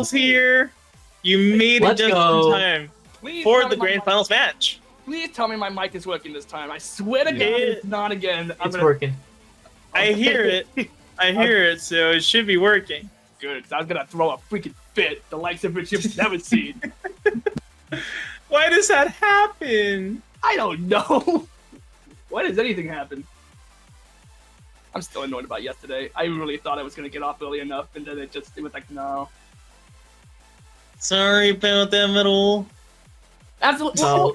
finals here. You made it just in time for the grand finals match. Please tell me my mic is working this time. I swear to God, it's not again. It's working. I hear it. I hear it, so it should be working. Good. I was gonna throw a freaking fit, the likes of which you've never seen. Why does that happen? I don't know. Why does anything happen? I'm still annoyed about yesterday. I really thought I was gonna get off early enough, and then it was like, no. Sorry about that, Metal. Absolutely. So,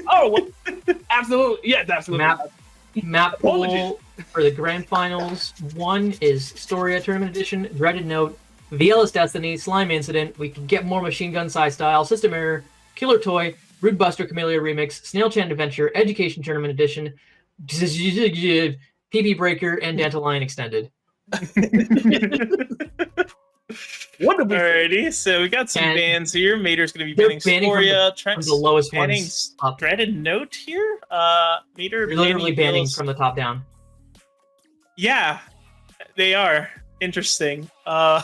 absolutely. Yes, absolutely. Map pool for the grand finals. 1 is Storia Tournament Edition, Dreaded Note, VLS Destiny, Slime Incident, We Can Get More Machine Gun Size Style, System Error, Killer Toy, Rude Buster Camellia Remix, Snail Chan Adventure, Education Tournament Edition, PB Breaker, and Dandelion Extended. Alrighty, so we got some bans here. Mater's going to be banning Storia. Trent's the lowest banning up. Dreaded Note here. Mater You're literally banning from the top down. Yeah, they are. Interesting. Are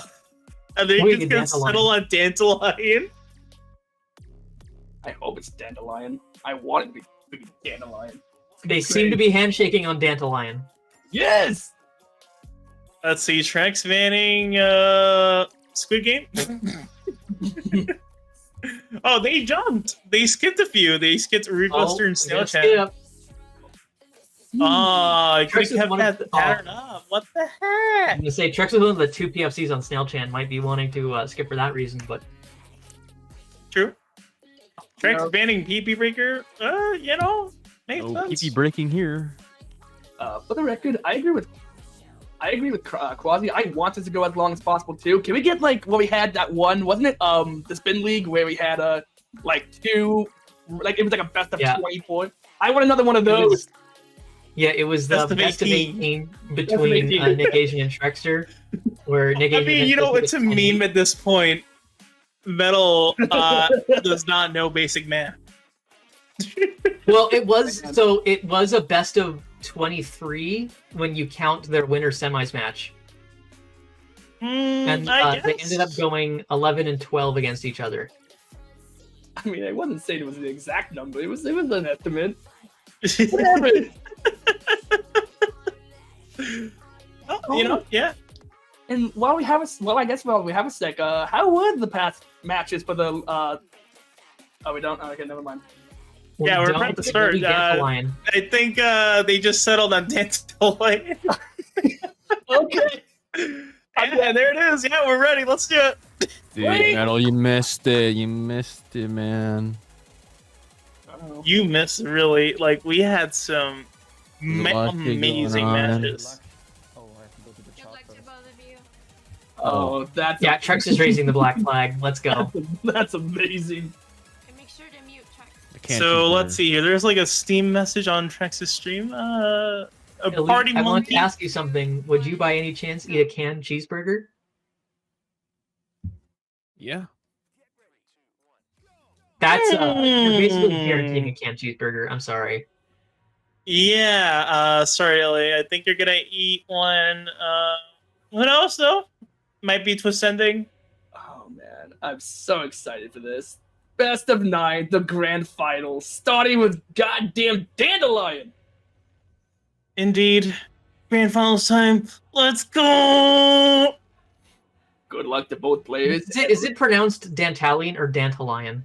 they just going to settle on Dandelion? I hope it's Dandelion. I want it to be Dandelion. They seem to be handshaking on Dandelion. Yes! Let's see, Trex banning Squid Game. Oh, they jumped. They skipped a few. They skipped Rude Buster and Snail Chan. Oh, I could have kept that pattern up. What the heck? I'm going to say Trex was one of the 2 PFCs on Snail Chan. Might be wanting to skip for that reason, but... True. Trex banning PP Breaker, you know, makes sense. PP breaking here. For the record, I agree with Quasi. I want it to go as long as possible too. Can we get like what we had that one? Wasn't it the Spin League where we had like 2, like it was like a best of 24. I want another one of those. It was the best of 18 between Nick Asian and TreXDer, where Nick Asian. I mean, you know, it's a meme at this point. Metal does not know basic math. Well, it was a best of 23 when you count their winner semis match. And they ended up going 11 and 12 against each other. I mean, I wasn't saying it was the exact number. It was an estimate. Whatever. You know, yeah. And while we have a sec, how were the past matches for the oh, we don't? Oh, okay, never mind. Yeah, we're about to start. I think they just settled on Dandelion. Okay. Yeah, there it is. Yeah, we're ready. Let's do it. Dude, Metal, you missed it. You missed it, man. You missed, really. Like, we had some amazing matches. Oh, that's Trex is raising the black flag. Let's go. That's amazing. And make sure to mute Trex. So let's see here. There's like a Steam message on Trex's stream. Party I want to ask you something. Would you by any chance eat a canned cheeseburger? Yeah. That's you're basically guaranteeing a canned cheeseburger. I'm sorry. Yeah, sorry, Ellie. I think you're gonna eat one. What else though? Might be Twist Ending. Oh man, I'm so excited for this. Best of 9, the grand finals, starting with goddamn Dandelion. Indeed. Grand finals time. Let's go! Good luck to both players. Is it pronounced Dantalion or Dantalion?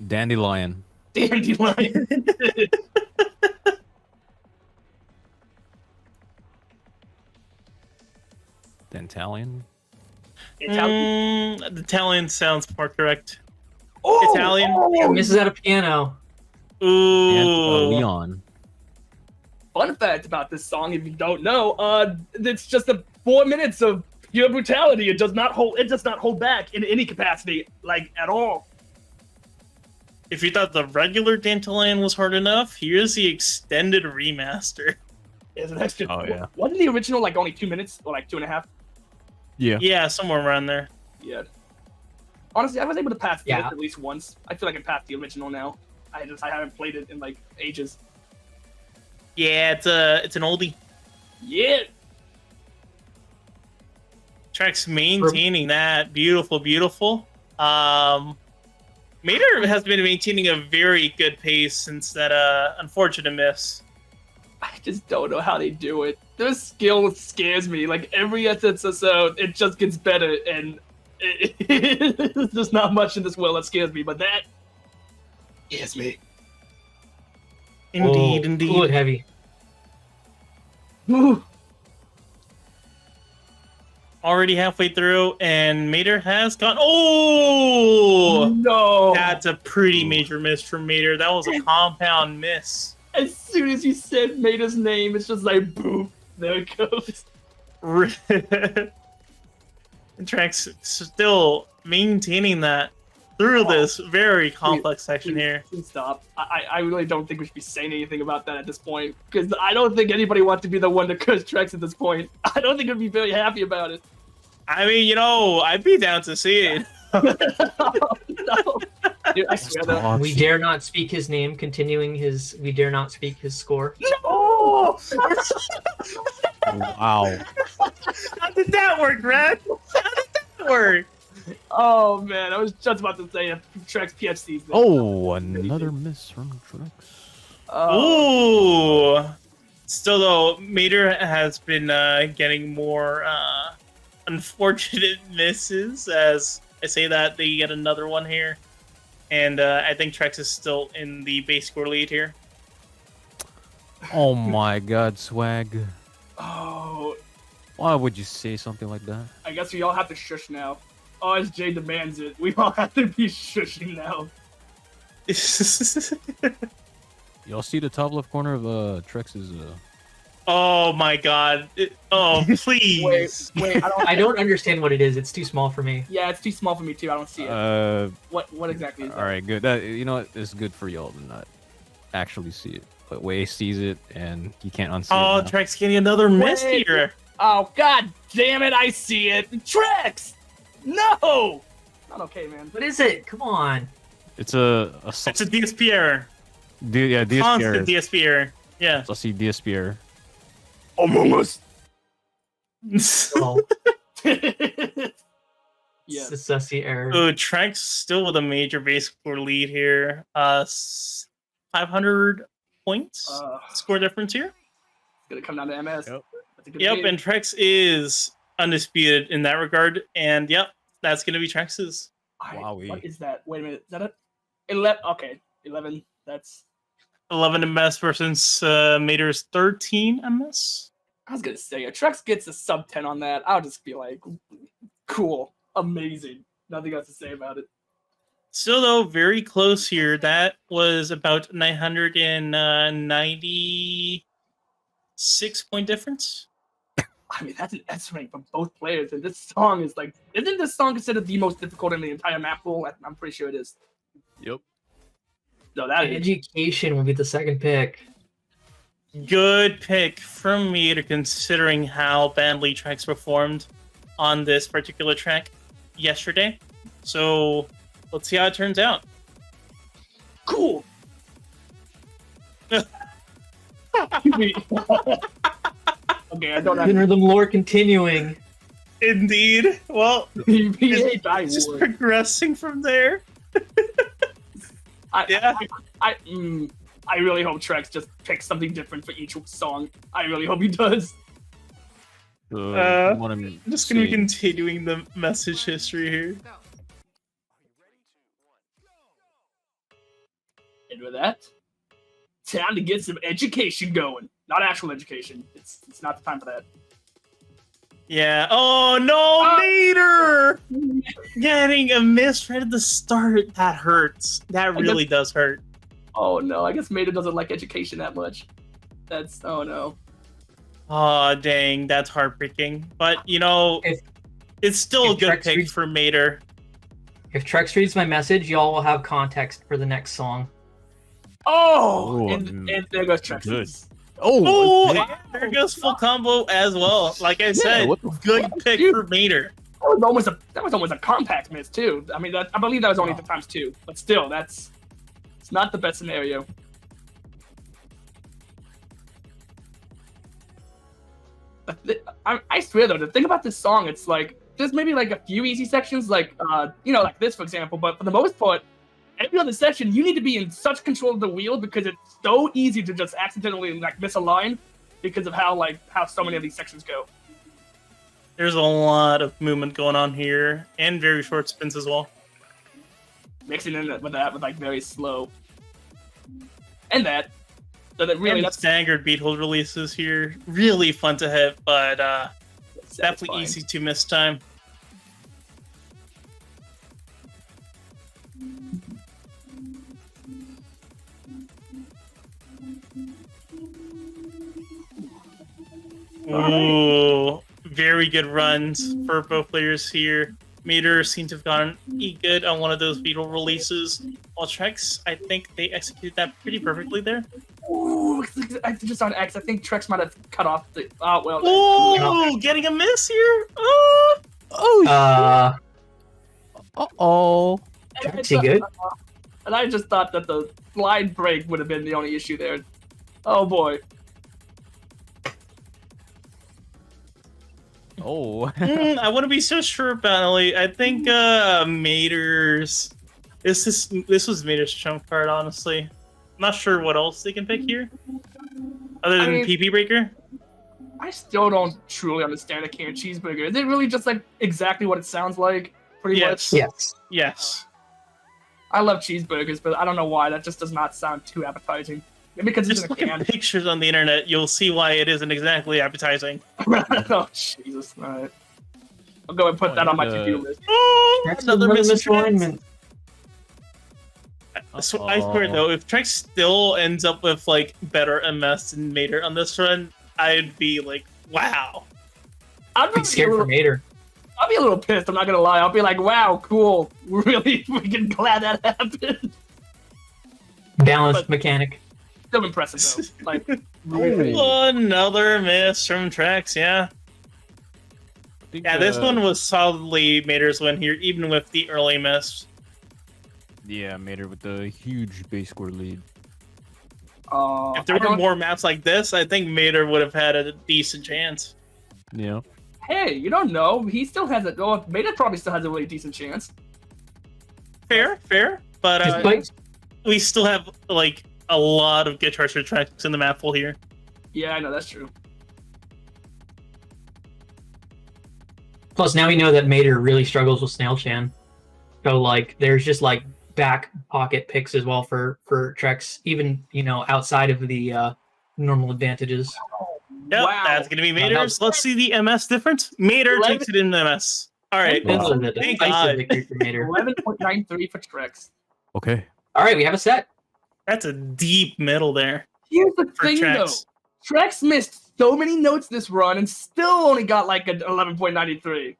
Dandelion. Dandelion. Dantalion? Italian sounds more correct. Oh, Italian. Misses out a piano. Ooh. Leon. Fun fact about this song, if you don't know, it's just 4 minutes of pure brutality. It does not hold back in any capacity, like at all. If you thought the regular Dandelion was hard enough, here's the extended remaster. It's an extra. Oh yeah. Wasn't the original like only 2 minutes or like 2.5? Yeah. Yeah, somewhere around there. Yeah. Honestly, I was able to pass Yeah. it at least once. I feel like I passed the original now. I haven't played it in like ages. Yeah, it's an oldie. Yeah. Trex maintaining that. Beautiful, beautiful. Mater has been maintaining a very good pace since that unfortunate miss. I just don't know how they do it. Their skill scares me. Like every SSSO, it just gets better, and there's not much in this world that scares me. But that scares me. Indeed, Whoa, indeed. Cool it heavy. Ooh. Already halfway through, and Mater has gone. Oh! No! That's a pretty major miss from Mater. That was a compound miss. As soon as you said Maida's name, it's just like, boom, there it goes. And Trex still maintaining that through this very complex section here. Please stop. I really don't think we should be saying anything about that at this point, because I don't think anybody wants to be the one to curse Trex at this point. I don't think I'd be very happy about it. I mean, you know, I'd be down to see it. No. Dude, I swear that. We dare not speak his name, continuing his. We dare not speak his score. No! Wow. How did that work, Brad? How did that work? Oh man, I was just about to say Trex PFC's. Oh, another miss from Trex. Ooh. Still, though, Mater has been getting more unfortunate misses. As I say that, they get another one here. And I think Trex is still in the base score lead here. Oh my God, Swag. Oh, Why would you say something like that? I guess we all have to shush now. Oh, as Jay demands it, we all have to be shushing now. Y'all see the top left corner of Trex's. Oh my God! Oh please! Wait, I don't understand what it is. It's too small for me. Yeah, it's too small for me too. I don't see it. What exactly is that? All right, good. That, you know what? It's good for y'all to not actually see it, but Way sees it and he can't unsee Oh, it. now. Trex getting another miss Wait. here. Oh god damn it! I see it. Trex! No! Not okay, man. What is it? Come on. It's a It's a DSP error. DSP Constant error. DSP error. Yeah. I see DSP error. Among Us. Oh, Yeah. it's a sussy error. So Trex still with a major base score lead here. 500 points score difference here. Gonna come down to MS. Yep. That's a good Yep, game. and Trex is undisputed in that regard. And yep, that's gonna be Trex's. Wowie. What is that? Wait a minute. Is that it? 11. Okay, 11. That's. 11 MS versus Mater's 13 MS. I was gonna say, if Trex gets a sub 10 on that, I'll just be like, cool, amazing. Nothing else to say about it. Still, though, very close here. That was about 996 point difference. I mean, that's an S rank from both players, and this song is like, isn't this song considered the most difficult in the entire map pool? I'm pretty sure it is. Yep. No, that is. Education will be the second pick. Good pick from Mater, considering how badly Trex performed on this particular track yesterday. So let's see how it turns out. Cool. Okay, I don't have Rhythm lore continuing. Indeed. Well, PVA die just war. progressing from there. Yeah. I really hope Trex just picks something different for each song. I really hope he does. I'm just going to be continuing the message history here. Go. And with that, time to get some education going. Not actual education. It's not the time for that. Yeah. Oh, no, Mater! Getting a miss right at the start. That hurts. That really does hurt. Oh no, I guess Maida doesn't like education that much. That's oh no. Oh, dang. That's heartbreaking. But, you know, it's still a good Trex pick for Mater. If Trex reads my message, y'all will have context for the next song. Oh, Ooh, and there goes Trex. good. Oh, there goes full combo as well. Like I said, what the good fuck? pick Dude. for Mater. That was almost a compact miss too. I mean, I believe that was only the times 2, but still, it's not the best scenario. But I swear though, the thing about this song, it's like There's maybe like a few easy sections, like like this for example. But for the most part, every other section you need to be in such control of the wheel because it's so easy to just accidentally like miss a line because of how so many of these sections go. There's a lot of movement going on here, and very short spins as well. Mixing in with that with like very slow, and that. So that really, and that's staggered beat hold releases here. Really fun to hit, but definitely satisfying. easy to miss time. Ooh, very good runs for both players here. Mater seemed to have gotten good on one of those beetle releases. While Trex, I think they executed that pretty perfectly there. Ooh, just on X, I think Trex might have cut off the. Oh well. Ooh, getting a miss here. Oh, Uh-oh. Is he good? And I just thought that the line break would have been the only issue there. Oh boy. Oh. I wouldn't be so sure about it. I think Mater's. This was Mater's trump card, honestly. I'm not sure what else they can pick here, other than PP Breaker. I still don't truly understand a canned cheeseburger. Is it really just like exactly what it sounds like? Pretty Yes. much. Yes. Yes. I love cheeseburgers, but I don't know why. That just does not sound too appetizing. Maybe because it's Just in a look at can. pictures on the internet. You'll see why it isn't exactly appetizing. Oh Jesus! All right. I'll go and put that on my to-do list. Oh, That's another misalignment. So I swear though, if Trex still ends up with like better MS than Mater on this run, I'd be like, wow. I'd Be scared for Mater. I'll be a little pissed. I'm not gonna lie. I'll be like, wow, cool. We're really freaking glad that happened. Balanced But- mechanic. Still impressive though. Like, really. Another miss from Trex, yeah. Yeah, this one was solidly Mater's win here, even with the early miss. Yeah, Mater with the huge base score lead. If there were more maps like this, I think Mater would have had a decent chance. Yeah. Hey, you don't know. He still has a. Oh, Mater probably still has a really decent chance. Fair. But Despite we still have like a lot of good treasure tracks in the map full here. Yeah, I know that's true. Plus, now we know that Mater really struggles with Snail Chan. So, like, there's just, like, back pocket picks as well for Trex, even, outside of the normal advantages. Yep, Wow. that's going to be Mater's. Let's see the MS difference. Mater 11 takes it in the MS. All right. This is a Thank decisive God. victory for Mater. 11.93 for Trex. Okay. All right, we have a set. That's a deep middle there Here's the for thing, though. Trex. Trex missed so many notes this run and still only got like an 11.93.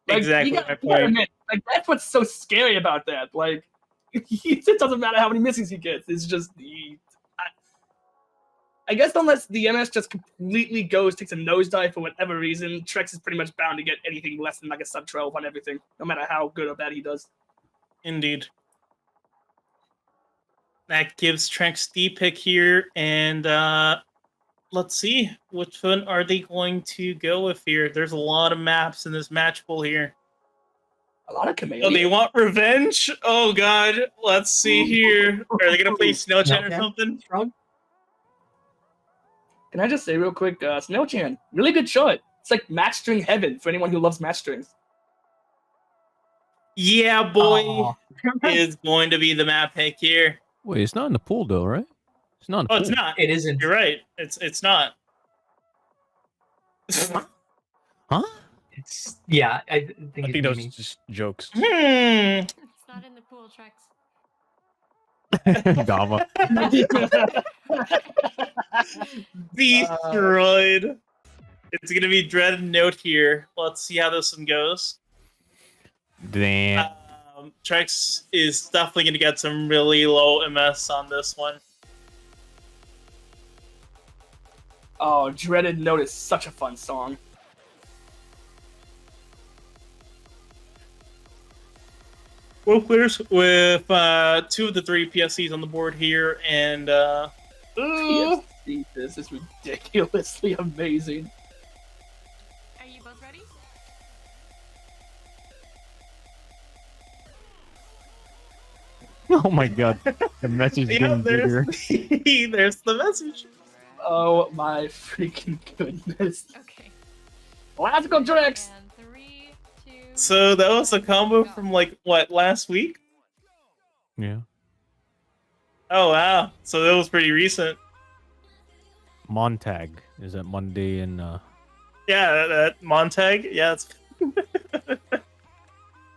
Like, Exactly you my gotta point. admit, like that's what's so scary about that. Like, it doesn't matter how many misses he gets. It's just I guess unless the MS just completely takes a nosedive for whatever reason, Trex is pretty much bound to get anything less than like a sub 12 on everything, no matter how good or bad he does. Indeed. That gives Trex the pick here, and let's see which one are they going to go with here. There's a lot of maps in this match pool here. A lot of Oh, chameleon. they want revenge? Oh god, let's see here. Are they gonna play Snail Chan or Snail Chan? something? Shrug. Can I just say real quick, Snail Chan, really good shot. It's like match string heaven for anyone who loves match strings. Yeah, boy, Aw. is going to be the map pick here. Wait, it's not in the pool though, right? It's not in the Oh, pool. it's not. It isn't. You're right. It's not. Huh? It's yeah. I think I it's think those meaning. are just jokes. It's not in the pool, Trex. Gava. Destroyed. It's gonna be dreaded note here. Let's see how this one goes. Damn. Trex is definitely gonna get some really low MS on this one. Oh, Dreaded Note is such a fun song. Both players with 2 of the 3 PSCs on the board here, and This is ridiculously amazing. Are you both ready? Oh my god. The message Yeah, getting bigger. there's the message. Oh my freaking goodness. Okay. Let's go, Trex! And 3, 2. So that was a combo go. from like what, last week? Yeah. Oh wow. So that was pretty recent. Montag. Is that Monday in Yeah, that Montag. Yeah, it's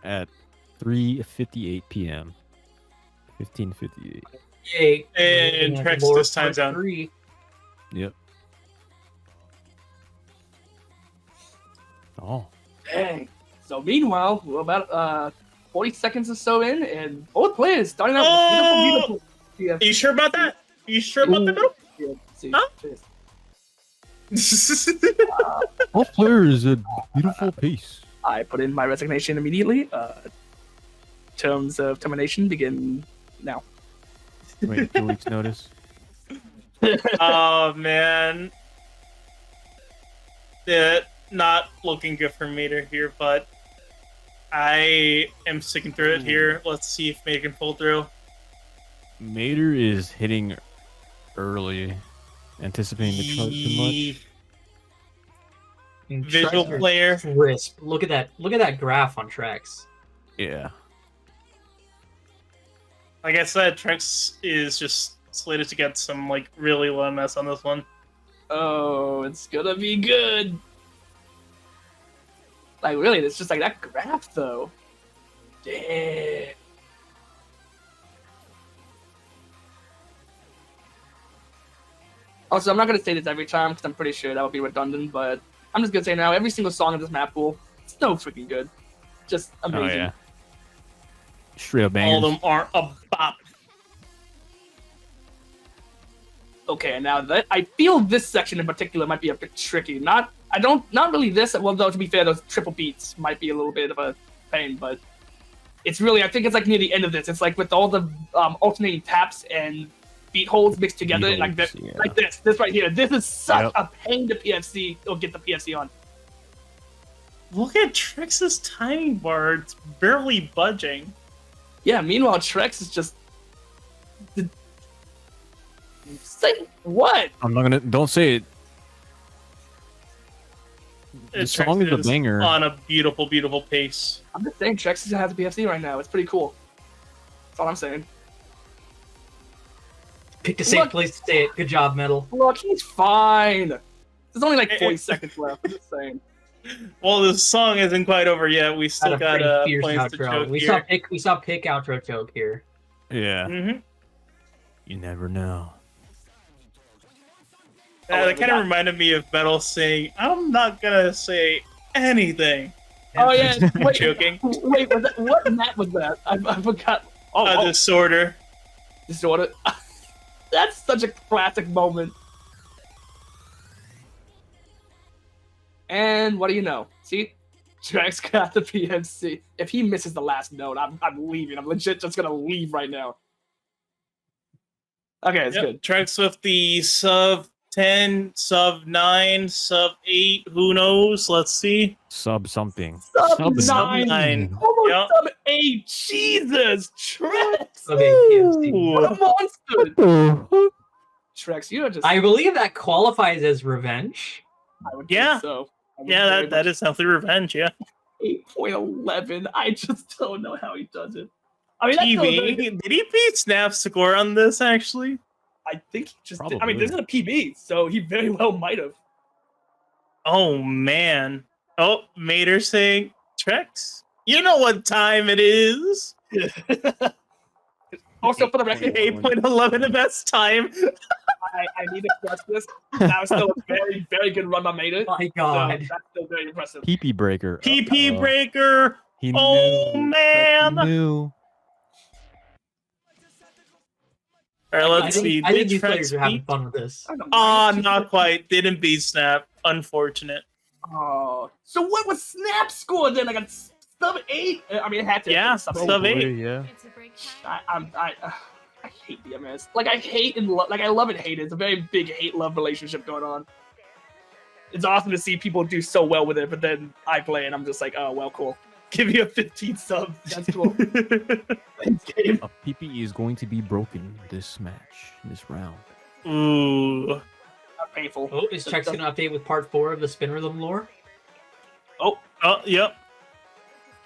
at 3:58 p.m. 15:58. Yay. And Yeah, Trex Lord this time Part zone. 3. Yep. Oh. Dang. So meanwhile, we're about 40 seconds or so in, and both players starting out Oh! with beautiful. Are you sure about that? Are you sure about that? See, Huh? Both players at beautiful pace. I put in my resignation immediately. Terms of termination begin now. Wait, 2 weeks notice. Oh man. Yeah, not looking good for Mater here, but I am sticking through it here. Let's see if Mater can pull through. Mater is hitting early, anticipating the chart too much. And Visual Trex are player. Crisp. Look at that. Look at that graph on Trex. Yeah. Like I said, Trex is just slated to get some like really low mess on this one. Oh, it's gonna be good. Like really, it's just like that graph though. Damn. Also, I'm not gonna say this every time because I'm pretty sure that would be redundant, but I'm just gonna say now, every single song in this map pool, it's so freaking good. Just amazing. Oh yeah. Straight up All bangers. of them are a bop. Okay, now that I feel this section in particular might be a bit tricky. Not really this. Well, though to be fair, those triple beats might be a little bit of a pain, but it's really, I think it's like near the end of this. It's like with all the alternating taps and beat holds mixed together, Beat like holds, this, yeah. like this right here. This is such Yep. a pain to PFC or get the PFC on. Look at Trex's timing bar; it's barely budging. Yeah. Meanwhile, Trex is just. Say what? I'm not gonna. Don't say it. The Trex song is a banger. on a beautiful, beautiful pace. I'm just saying, Trex is gonna have the PFC right now. It's pretty cool. That's all I'm saying. Picked a safe Look. place to say it. Good job, Metal. Look, he's fine. There's only like 40 Eh, seconds left. I'm just saying. Well, the song isn't quite over yet. We still Had a got pretty fierce points to outro. choke We here. saw pick outro choke here. Yeah. Mm-hmm. You never know. That kind of reminded me of Metal saying, "I'm not gonna say anything." Oh yeah, wait, Joking. wait, was that, what map was that? I forgot. Oh, Disorder. Disorder. That's such a classic moment. And what do you know? See, Trex got the PMC. If he misses the last note, I'm leaving. I'm legit just gonna leave right now. Okay, it's good. Trex with the sub 10, sub 9, sub 8. Who knows? Let's see. Sub something. Sub Sub 9. 9. Almost Yep. sub 8. Jesus, Trex. Okay, PFC. What a monster. Trex, you're just. I believe that qualifies as revenge. I would Yeah. think so. I would Yeah, very that is healthy revenge. Yeah. 8.11. I just don't know how he does it. I mean, that's still a very PB. good- Did he beat Snap's score on this actually? I think he just did. I Probably. mean, this is a PB, so he very well might have. Oh man. Oh, Mater saying, Trex, you know what time it is. Also, for the record, 8.11 the best time. I need to stress this. That was still a very, very good run by Mater. My So God. that's still very impressive. PP breaker. PP Uh-oh. breaker. He Oh, knew. man. He knew. All right, I let's think, see. I think Did these Trex players are having beat? fun with this. Not quite. Didn't beat Snap. Unfortunate. Oh, so what was Snap score then? I got sub 8. I mean, it had to. Yeah, sub sub 8. Yeah. It's a break time. I hate BMS. Like I hate and like I love and hate it. It's a very big hate-love relationship going on. It's awesome to see people do so well with it, but then I play and I'm just like, oh well, cool. Give me a 15 sub. That's cool. Thanks, game. A PPE is going to be broken this match, this round. Ooh. Not painful. Oh, is Trex going to update with part 4 of the Spin Rhythm lore? Oh, yep.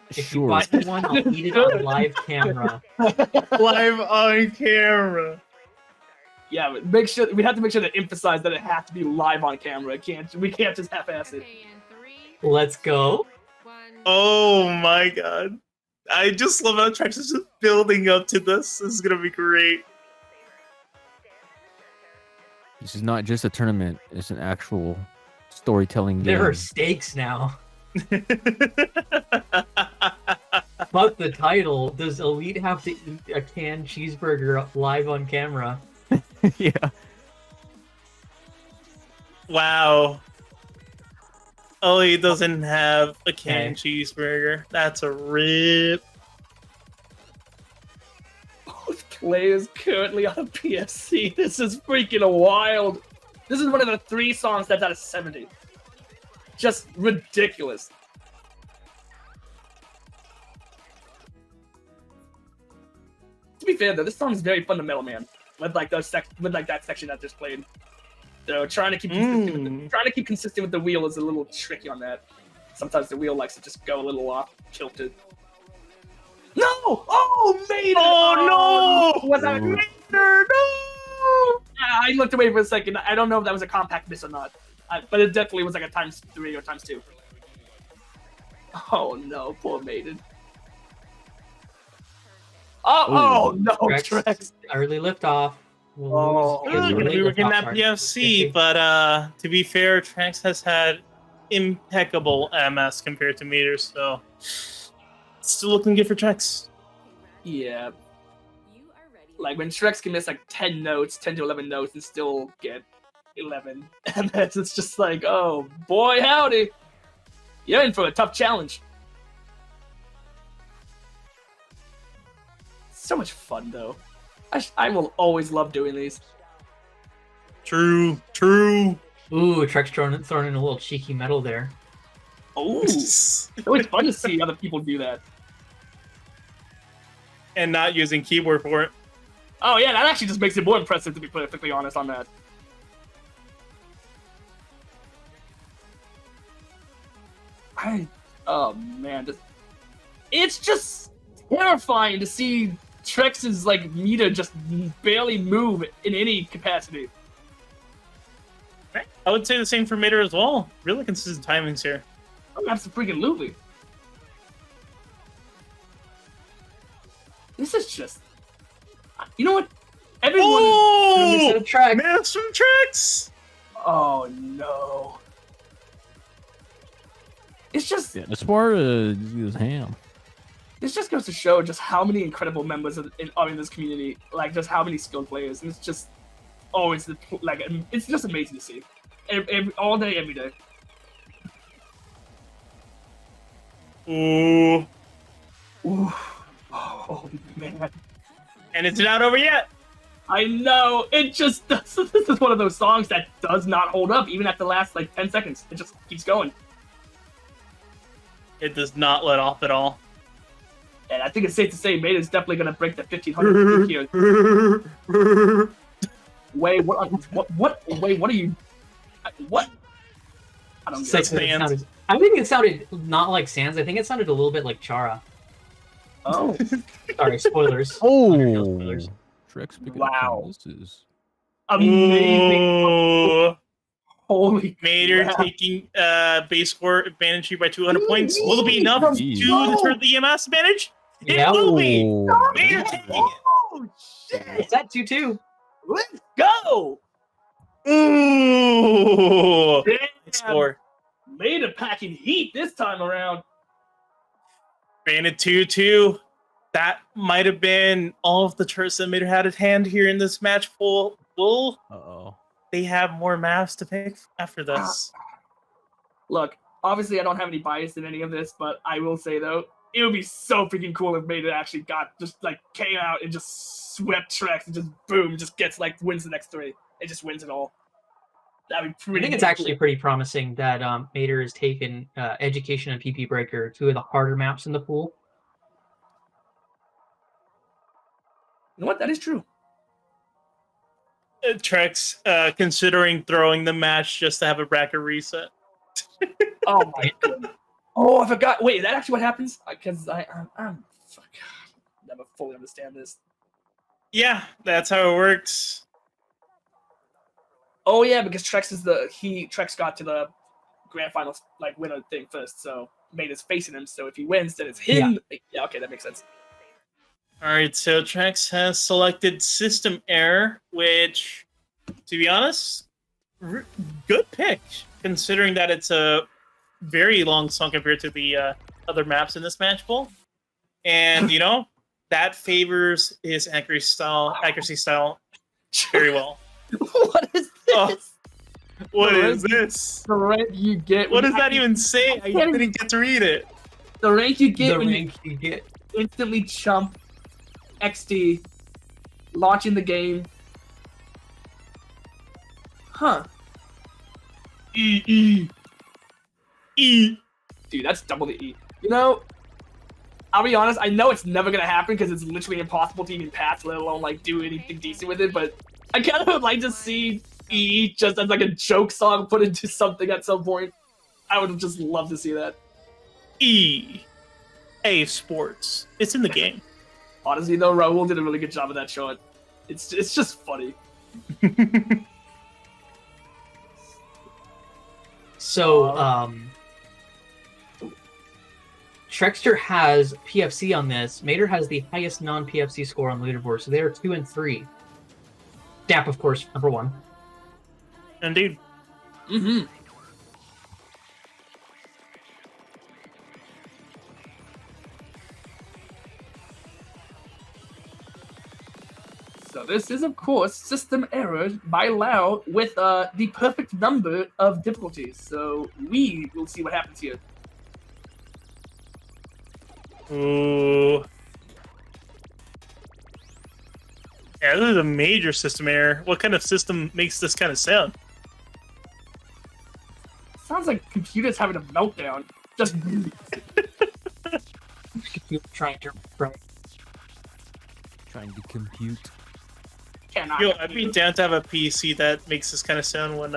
If you buy one, I'll eat it on live camera. Live on camera. Yeah, but make sure we have to make sure to emphasize that it has to be live on camera. We can't just half-ass it. Okay, and 3, Let's go. 1. Oh my god. I just love how Trex is just building up to this. This is gonna be great. This is not just a tournament; it's an actual storytelling game. There are stakes now. Fuck the title. Does Elite have to eat a canned cheeseburger live on camera? Yeah. Wow. Oh, he doesn't have a canned cheeseburger. That's a rip. Both players currently on a PFC. This is freaking wild. This is one of the 3 songs that's out of 70. Just ridiculous. To be fair though, this song is very fundamental, man. With like that section that just played. So trying to keep consistent with the wheel is a little tricky on that. Sometimes the wheel likes to just go a little off tilted. No! Oh, Mater! Oh, no! Was that Mater? No! I looked away for a second. I don't know if that was a compact miss or not. But it definitely was like a ×3 or ×2. Oh no, poor Maiden. Oh no, Trex. Early liftoff. Oh. We were getting that PFC, but to be fair, Trex has had impeccable MS compared to Meters, so still looking good for Trex. Yeah. Like when Trex can miss like 10 to 11 notes and still get 11. And it's just like, oh boy howdy. You're in for a tough challenge. So much fun though. I will always love doing these. True. Ooh, Trex throwing in a little cheeky metal there. Oh, it's always fun to see other people do that. And not using keyboard for it. Oh yeah, that actually just makes it more impressive, to be perfectly honest on that. Oh man, it's just terrifying to see Trex's like meter just barely move in any capacity. I would say the same for Mater as well. Really consistent timings here. Oh, absolutely. This is just, you know what? Everyone. Oh, Trex. Master Trex. Oh no. It's just. Yeah, Esparta is ham. This just goes to show just how many incredible members are in this community. Like just how many skilled players, and it's just always like it's just amazing to see. All day, every day. Ooh. Ooh. Oh man. And it's not over yet. I know. It just does. This is one of those songs that does not hold up even at the last like 10 seconds. It just keeps going. It does not let off at all. And I think it's safe to say Maiden is definitely going to break the 1500 here. Wait, what are you? What? I don't get it. I think it sounded not like Sans. I think it sounded a little bit like Chara. Oh. Sorry, spoilers. Oh, Spoilers. Trex picking Wow. up some misses. Amazing. Ooh. Holy Mater crap. taking base score advantage here by 200 points. Will it be enough to deter the EMS advantage? Yeah. It will be. Oh, Mater taking it. Oh shit. It's at 2-2. Let's go. Ooh. Damn. Score. Maiden packing heat this time around. Granted 2-2. That might have been all of the turrets that Mater had at hand here in this match. Will Uh-oh. they have more maps to pick after this? Look, obviously I don't have any bias in any of this, but I will say though, it would be so freaking cool if Maiden actually came out and just swept Trex and just boom, just gets wins the next 3. It just wins it all. That'd be I pretty. think it's actually pretty promising that Mater has taken Education and PP Breaker, two of the harder maps in the pool. You know what? That is true. Trex considering throwing the match just to have a bracket reset. Oh my god. Oh, I forgot. Wait, is that actually what happens? Because I'm fuck. Never fully understand this. Yeah, that's how it works. Oh yeah, because Trex got to the grand finals like winner thing first, so Mater's facing him. So if he wins, then it's him. Yeah, okay, that makes sense. All right, so Trex has selected System Error, which, to be honest, good pick, considering that it's a very long song compared to the other maps in this match pool. And, you know, that favors his accuracy style very well. What is this? Oh, what is this? The rank you get. What does that even say? I didn't get to read it. The rank you get The when rank you get. you instantly chump XD, launching the game. Huh. E. Dude, that's double the E. You know, I'll be honest, I know it's never gonna happen because it's literally impossible to even pass, let alone like do anything decent with it, but I kind of would like to see E just as like a joke song put into something at some point. I would just love to see that. EA Sports. It's in the game. Honestly though, Raul did a really good job of that short. It's just funny. So, TreXDer has PFC on this. Mater has the highest non-PFC score on the leaderboard, so they are 2 and 3. Dap, of course, number 1. Indeed. Mm-hmm. So this is, of course, System Error by Lau with the perfect number of difficulties. So we will see what happens here. Ooh. Yeah, this is a major system error. What kind of system makes this kind of sound? Sounds like computers having a meltdown. Just Trying to compute. cannot. Yo, I'd be down to have a PC that makes this kind of sound when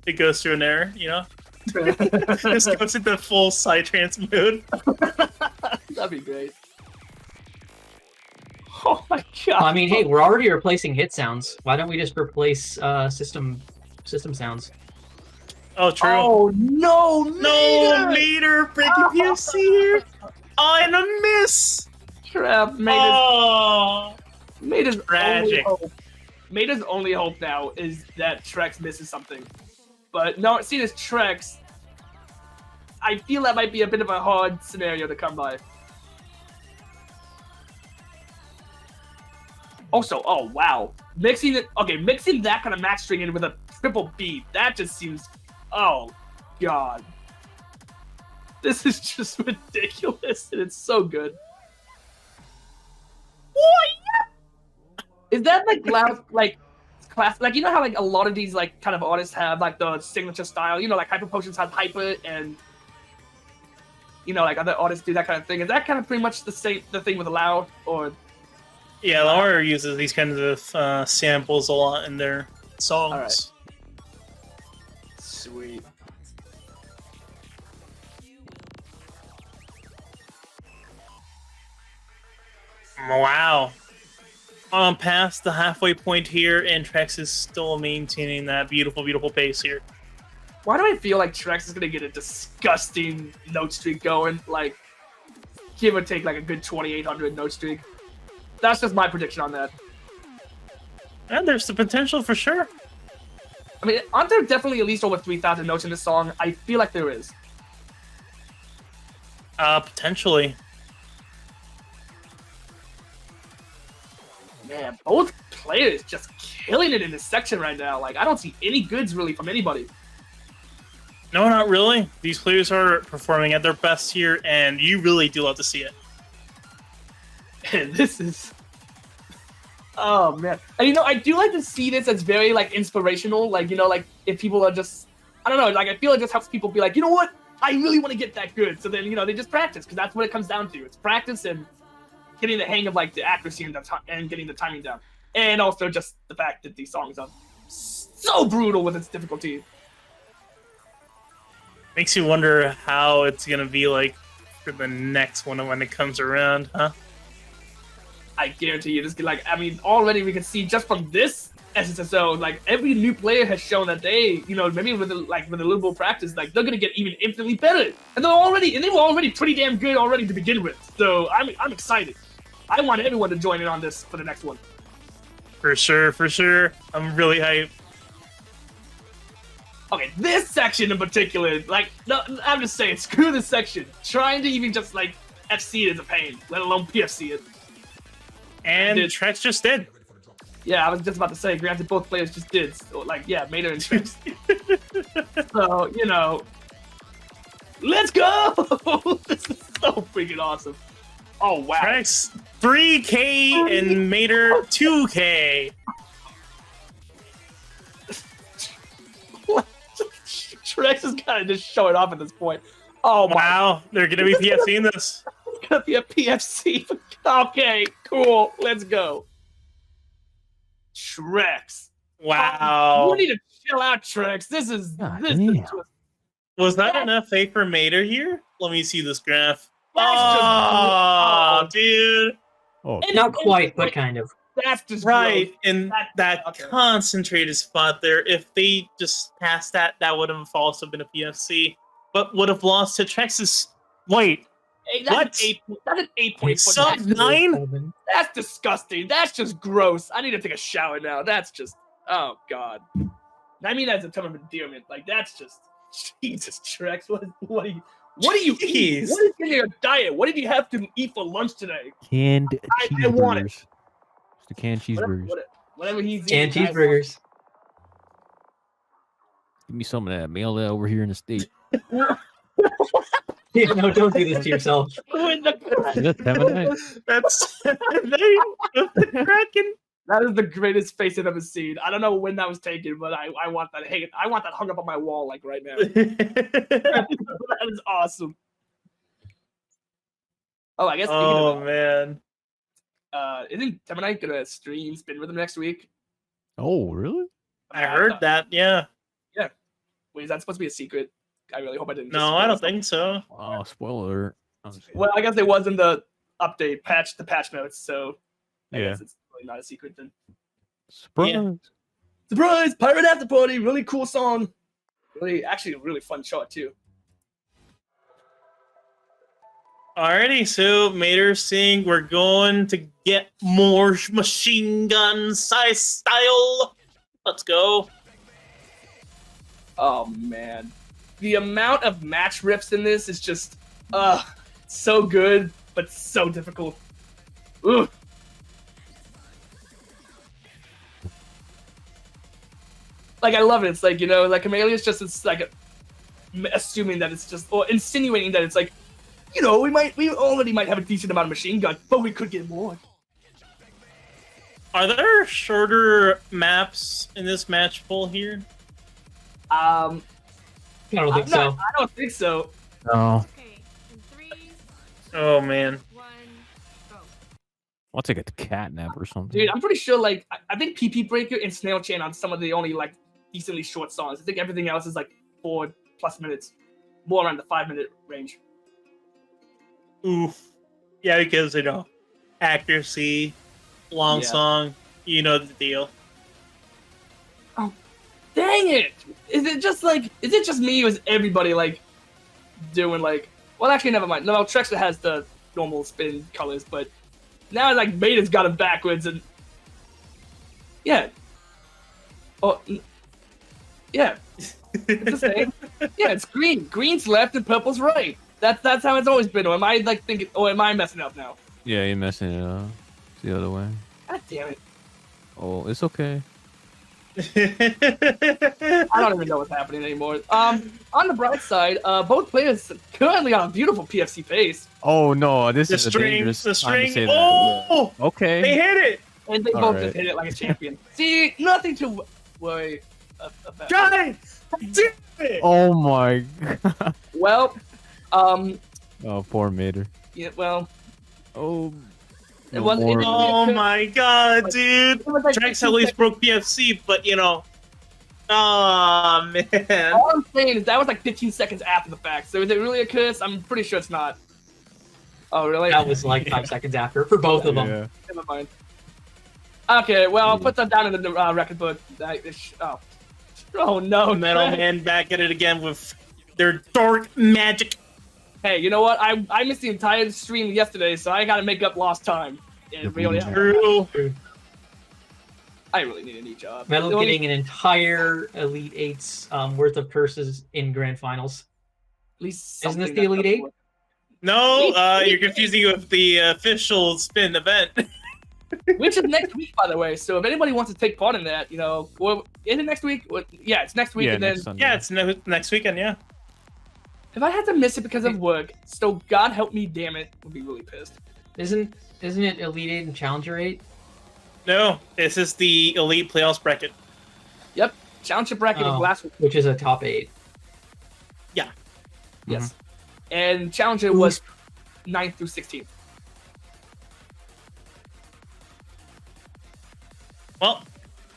it goes through an error, you know? Just goes into full Psytrance mode. That'd be great. Oh my god. I mean, hey, we're already replacing hit sounds. Why don't we just replace system sounds? Oh, true. Oh no, No, Mater breaking PFC here. Oh, and a miss. Crap, Oh, Mater's tragic. Mater's only hope now is that Trex misses something. But no, seeing as Trex, I feel that might be a bit of a hard scenario to come by. Also, oh wow, mixing that kind of match string in with a triple B, that just seems, oh god, this is just ridiculous, and it's so good. What? Is that like loud, like class? Like, you know how like a lot of these like kind of artists have like the signature style. You know, like Hyper Potions has Hyper, and you know, like other artists do that kind of thing. Is that kind of pretty much the thing with Loud, or? Yeah, Laura uses these kinds of samples a lot in their songs. All right. Sweet. Wow. Past the halfway point here, and Trex is still maintaining that beautiful, beautiful pace here. Why do I feel like Trex is gonna get a disgusting note streak going? Like, give or take like a good 2,800 note streak. That's just my prediction on that. And there's the potential for sure. I mean, aren't there definitely at least over 3,000 notes in this song? I feel like there is. Potentially. Man, both players just killing it in this section right now. Like, I don't see any goods really from anybody. No, not really. These players are performing at their best here, and you really do love to see it. And this is... Oh man, and I do like to see this as very like inspirational. Like like if people are just, I don't know, like I feel it just helps people be like, you know what, I really want to get that good. So then they just practice because that's what it comes down to. It's practice and getting the hang of like the accuracy and getting the timing down, and also just the fact that these songs are so brutal with its difficulty. Makes you wonder how it's gonna be like for the next one when it comes around, huh? I guarantee you, this like already we can see just from this SSSO, like every new player has shown that they, maybe with a little bit of practice, like they're gonna get even infinitely better, and they were already pretty damn good already to begin with. So I'm excited. I want everyone to join in on this for the next one. For sure. I'm really hyped. Okay, this section in particular, like, no, I'm just saying, screw this section. Trying to even just like FC it is a pain, let alone PFC it. And Trex just did. Yeah, I was just about to say, granted, both players just did. So, like, yeah, Mater and Trex. So, let's go! This is so freaking awesome. Oh, wow. Trex 3K and Mater 2K. Trex is kind of just showing off at this point. Oh, wow. They're going to be PFCing this. It's going to be a PFC. Okay, cool. Let's go. Trex. Wow. You need to chill out, Trex. This is Was that enough fake for Mater here? Let me see this graph. That's Dude. Oh, Not quite, but kind of. That's just Right, gross. and that concentrated spot there, if they just passed that, that would have also been a PFC, but would have lost to Trex's. Wait, Hey, that's an 8 Sub 9? That's disgusting. That's just gross. I need to take a shower now. That's just, oh god. I mean, that's a ton of endearment. Like, that's just, Jesus, Trex. What do you eat? What is in your diet? What did you have to eat for lunch today? Canned cheeseburgers. I want it. Just the canned cheeseburgers. Whatever he's And eating. cheeseburgers. Give me some of that. Mail that over here in the state. Yeah, no, don't do this to yourself. Is that Temanite? That's Kraken. That is the greatest face I've ever seen. I don't know when that was taken, but I want that. Hey, I want that hung up on my wall like right now. That is awesome. Oh, I guess. Oh man. Isn't Temanite gonna stream Spin Rhythm next week? Oh, really? I heard that. Yeah. Wait, is that supposed to be a secret? I really hope I didn't. No, I don't think so. Oh, spoiler. Well, I guess it was in the update the patch notes, so I Yeah. guess it's really not a secret then. Surprise. Yeah. Surprise! Pirate After Party, really cool song. Actually a really fun shot too. Alrighty, so Mater's saying we're going to get more machine gun size style. Let's go. Oh man. The amount of match riffs in this is just so good, but so difficult. Ugh. Like, I love it. It's like, like Amelia's just, it's like assuming that it's just, or insinuating that it's like, we already might have a decent amount of machine gun, but we could get more. Are there shorter maps in this match pool here? I don't think so. I don't think so. No. Okay, in 3, Oh man. 1, go. I'll take a cat nap or something. Dude, I'm pretty sure, like, I think PP Breaker and Snail Chain on some of the only, like, decently short songs. I think everything else is, like, 4+ minutes. More around the 5-minute range. Oof. Yeah, because accuracy, long Yeah. song, you know the deal. Dang it! Is it just me, or is everybody, like, doing, like... Well, actually, never mind. No, TreXDer has the normal spin colors, but now, like, Mater's got them backwards, and... Yeah. Oh, yeah. It's the same. Yeah, it's green. Green's left and purple's right. That's how it's always been. Or am I, like, thinking... Or am I messing up now? Yeah, you're messing it up. It's the other way. God damn it. Oh, it's okay. I don't even know what's happening anymore. On the bright side, both players currently on a beautiful PFC pace. Oh no, this The is a string, dangerous the time to string. say that. Oh, Okay. they hit it. And they All both right. just hit it like a champion. See, nothing to worry about. God damn it! Oh my god. Well, Oh, poor Mater. yeah, well, Oh. It was- more- it- Oh my god, dude! it was like Trex 15 at least seconds. broke PFC, but you know. Oh man. All I'm saying is that was like 15 seconds after the fact. So is it really a curse? I'm pretty sure it's not. Oh, really? That was like 5 seconds after for both of them. Yeah. Never mind. Okay, well, I'll put that down in the record book. Oh no, Metal Trex. Man back at it again with their dark magic. Hey, you know what? I missed the entire stream yesterday, so I gotta make up lost time. Yeah, really, True. I really need a new job. Metal The only- getting an entire Elite Eight's worth of curses in grand finals. at least Isn't this something the that Elite doesn't Eight? work. No, you're confusing it with the official spin event. Which is next week, by the way. So if anybody wants to take part in that, you know, or is it next week? Yeah, it's next week, Yeah, and then next Sunday. Yeah, it's next weekend. Yeah. if I had to miss it because of work, so God help me, damn it, I'd be really pissed. Isn't it Elite 8 and Challenger 8? No, this is the elite playoffs bracket. Yep, Challenger bracket was Oh. last week. Which is a top 8. Yes, and Challenger was 9th through 16th. Well,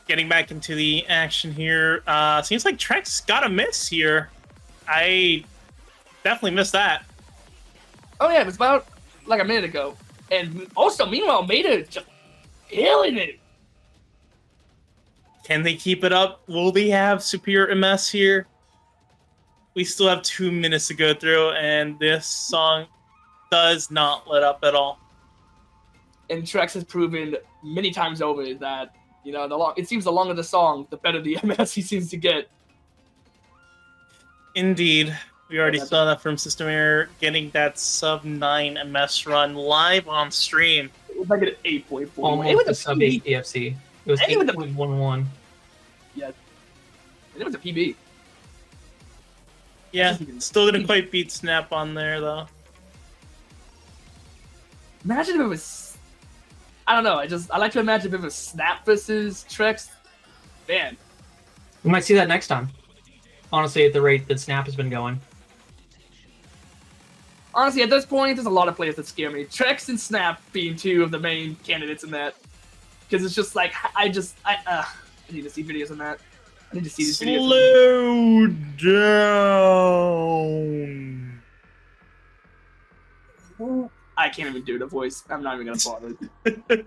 getting back into the action here. Seems like Trex got a miss here. I definitely missed that. Oh yeah, it was about like a minute ago. And also, meanwhile, Mater just killing it. Can they keep it up? Will they have superior MS here? We still have 2 minutes to go through, and this song does not let up at all. And Trex has proven many times over that, you know, it seems the longer the song, the better the MS he seems to get. Indeed. We already saw that from System Error, getting that sub 9 MS run live on stream. It was like an 8.4. It Almost was a a sub PB. 8 DFC. It was And it was a- 8.11. Yes. And it was a PB. Yeah, still didn't quite beat Snap on there, though. Imagine if it was. I don't know. I like to imagine if it was Snap versus Trex. Man, We might see that next time. Honestly, at the rate that Snap has been going. honestly, at this point, there's a lot of players that scare me. Trex and Snap being two of the main candidates in that, because it's just like I need to see videos on that. I need to see these videos. Slow down. I can't even do the voice. I'm not even gonna bother.